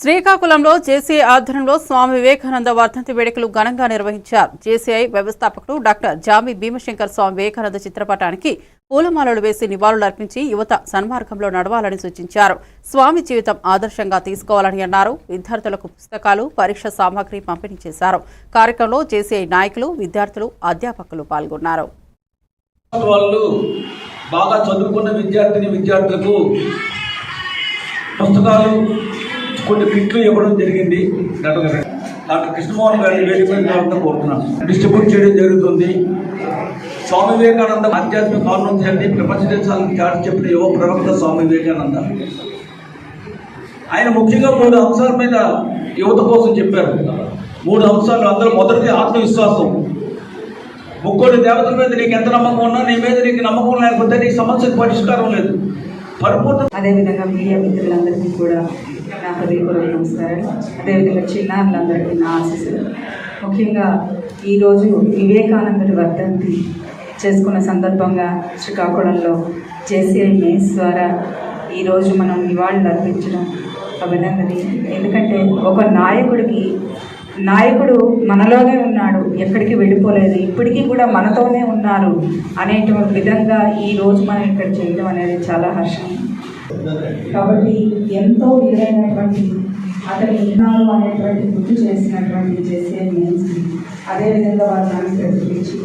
శ్రీకాకుళంలో జేసీఐ ఆధ్వర్యంలో స్వామి వివేకానంద వర్ధంతి వేడుకలు ఘనంగా నిర్వహించారు. జేసీఐ వ్యవస్థాపకుడు డాక్టర్ జామి భీమశంకర్ స్వామి వివేకానంద చిత్రపటానికి పూలమాలలు వేసి నివాళులర్పించి యువత సన్మార్గంలో నడవాలని సూచించారు. స్వామి జీవితం ఆదర్శంగా తీసుకోవాలని అన్నారు. విద్యార్థులకు పుస్తకాలు, పరీక్ష సామాగ్రి పంపిణీ చేశారు. కార్యక్రమంలో జేసీఐ నాయకులు, విద్యార్థులు, అధ్యాపకులు పాల్గొన్నారు. బాగా చదువుకున్న విద్యార్థులకు పుస్తకాలు కొన్ని కిట్లు ఇవ్వడం జరిగింది. డాక్టర్ కృష్ణమోహన్ గారి వేదికగా కోరుతున్నాను. డిస్ట్రిబ్యూట్ చేయడం జరుగుతుంది. స్వామి వివేకానంద ఆధ్యాత్మిక ఆలోచనని ప్రపంచ దేశాలకు చాటి చెప్పిన యువ ప్రవక్త స్వామి వివేకానంద. ఆయన ముఖ్యంగా 3 అంశాల మీద యువత కోసం చెప్పారు. 3 అంశాలు. అందులో మొదటిది ఆత్మవిశ్వాసం. ముక్కోటి దేవతల మీద నీకు ఎంత నమ్మకం ఉన్నా, నీ మీద నీకు నమ్మకం లేకపోతే నీ సమస్యకు పరిష్కారం లేదు. అదేవిధంగా మీడియా మిత్రులందరికీ కూడా నా హృదయపూర్వక నమస్కారాలు. అదేవిధంగా చిన్నారులందరికీ నా ఆశీస్సులు. ముఖ్యంగా ఈరోజు వివేకానందుడి వర్ధంతి చేసుకున్న సందర్భంగా శ్రీకాకుళంలో జేసీఐ మెయిన్స్ ద్వారా ఈరోజు మనం నివాళులు అర్పించడం అభినందనీయం. ఎందుకంటే ఒక నాయకుడు మనలోనే ఉన్నాడు, ఎక్కడికి వెళ్ళిపోలేదు, ఇప్పటికీ కూడా మనతోనే ఉన్నారు అనేటువంటి విధంగా ఈరోజు మనం ఇక్కడ చేయడం అనేది చాలా హర్షం. కాబట్టి ఎంతో విలువైనటువంటి అతని ఇన్నాళ్ళు అనేటువంటి గుర్తు చేసినటువంటి జేసీఐ మెయిన్స్, అదేవిధంగా వారు నాకు ప్రతిపించి